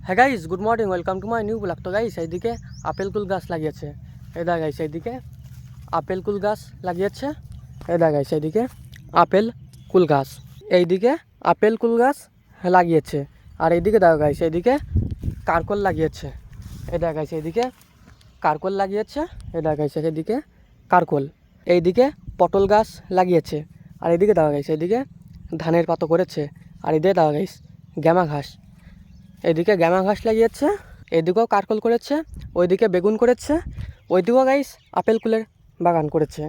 হ্যাঁ guys, good morning, welcome to my new blog. তো guys এইদিকে আপেল কুল গাছ লাগিয়েছে। এদা গাইস এইদিকে আপেল কুল গাছ লাগিয়েছে। এদা গাইস এইদিকে আপেল কুল গাছ, এইদিকে আপেল কুল গাছ লাগিয়েছে। আর এইদিকে দেখো গাইস এইদিকে কারকল লাগিয়েছে। এদা গাইস এইদিকে কারকল লাগিয়েছে। এদা গাইস এইদিকে কারকল, এইদিকে পটল গাছ লাগিয়েছে। আর এইদিকে দেখো গাইস এইদিকে ধানের পাতো করেছে। আর এদিকে দেখো গাইস গ্যামা ঘাস, এদিকে গ্যামা ঘাস লাগিয়েছে, এদিকেও কারকল করেছে, ওইদিকে বেগুন করেছে, ওইদিকেও গাইস আপেল কুলের বাগান করেছে।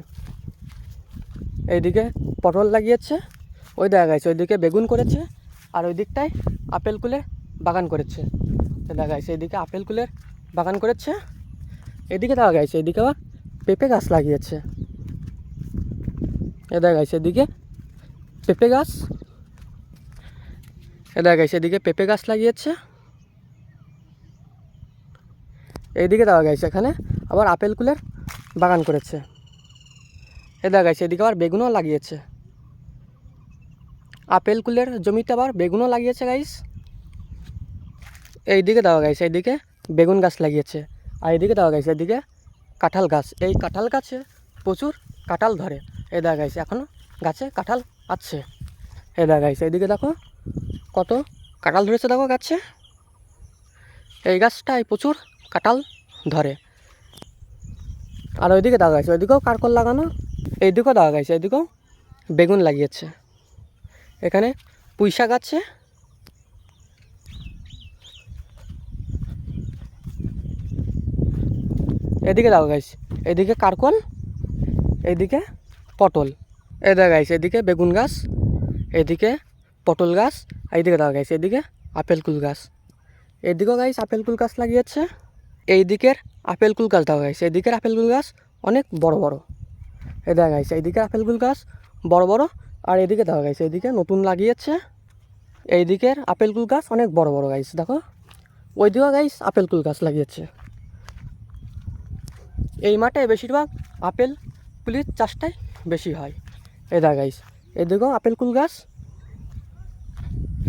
এইদিকে পটল লাগিয়েছে, ওই দেখা গাইছে ওইদিকে বেগুন করেছে, আর ওই দিকটায় আপেল কুলের বাগান করেছে। দেখা গাইছে এইদিকে আপেল কুলের বাগান করেছে। এদিকে দেখা গাইছে এদিকে আবার পেঁপে গাছ লাগিয়েছে। এ দেখা গাইছে এদিকে পেঁপে গাছ, এ দেখা গাইছে এদিকে পেঁপে গাছ লাগিয়েছে। এইদিকে দেওয়া গেছে এখানে আবার আপেল কুলের বাগান করেছে। এ দেখা গেছে এদিকে আবার বেগুনও লাগিয়েছে। আপেল কুলের জমিতে আবার বেগুনও লাগিয়েছে গাইস। এইদিকে দেওয়া গেছে এইদিকে বেগুন গাছ লাগিয়েছে। আর এইদিকে দেওয়া গেছে এদিকে কাঁঠাল গাছ। এই কাঁঠাল গাছে প্রচুর কাঁঠাল ধরে। এ দেখা গেছে এখনও গাছে কাঁঠাল আছে। এ দেখা গেছে এইদিকে দেখো কত কাঁঠাল ধরেছে, দেখো গাছে। এই গাছটায় প্রচুর কাঁঠাল ধরে। আর ওইদিকে দেখা গেছে ওইদিকেও কারকল লাগানো, এইদিকেও দেখা গেছে এইদিকেও বেগুন লাগিয়েছে। এখানে পুঁই শাক আছে, এদিকে দেখা গেছে এদিকে কারকল, এইদিকে পটল। এ দেখা গেছে এদিকে বেগুন গাছ, এদিকে পটল গাছ, এইদিকে দেখা গেছে এদিকে আপেল কুল গাছ। এদিকেও গাছ আপেল কুল গাছ লাগিয়েছে। এই দিকের আপেল কুল গাছ দেখা গেছে, এদিকের আপেল কুল গাছ অনেক বড় বড়। এ দেখা গেছে এইদিকে আপেল কুল গাছ বড় বড়। আর এদিকে দেখা গেছে এইদিকে নতুন লাগিয়েছে। এই দিকের আপেল কুল গাছ অনেক বড় বড় গাছ দেখো। ওইদিকেও গাছ আপেল কুল গাছ লাগিয়েছে। এই মাঠে বেশিরভাগ আপেল কুলির চাষটাই বেশি হয়। এ দেখা গাইস এদিকেও আপেল কুল গাছ,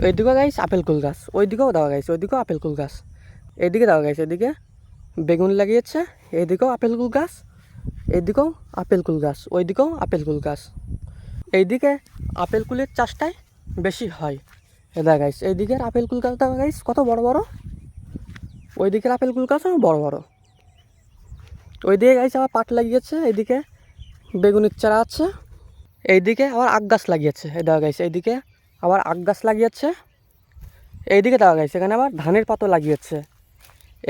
এইদিকেও গাইস আপেল কুল গাছ, ওইদিকেও দেওয়া গেছে ওইদিকেও আপেল কুল গাছ। এইদিকে দেওয়া গেছে এদিকে বেগুন লাগিয়েছে, এইদিকেও আপেল কুল গাছ, এইদিকেও আপেল কুল গাছ, ওইদিকেও আপেল কুল গাছ। এইদিকে আপেল কুলের চাষটাই বেশি হয়। এ দেখা গাইস এইদিকের আপেল কুল গাছ দেখা গাইস কত বড় বড়, ওইদিকের আপেল কুল গাছও বড় বড়। ওইদিকে গাইস আবার পাট লাগিয়েছে, এইদিকে বেগুনের চারা আছে, এইদিকে আবার আখ গাছ লাগিয়েছে। এই দেখা গাইস এইদিকে আবার আখ গাছ লাগিয়েছে। এইদিকে দেখা গাইস এখানে আবার ধানের পাতো লাগিয়েছে।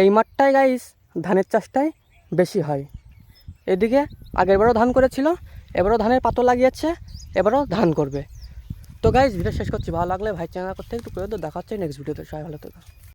এই মাঠটায় গাইস ধানের চাষটাই বেশি হয়। এদিকে আগেরবারও ধান করেছিল, এবারও ধানের পাতো লাগিয়েছে, এবারও ধান করবে। তো গাইস ভিডিও শেষ করছি, ভালো লাগলে ভাই চ্যানেল করতে একটু করে তো দেখা হচ্ছে নেক্সট ভিডিওতে। সবাই ভালো থেকো।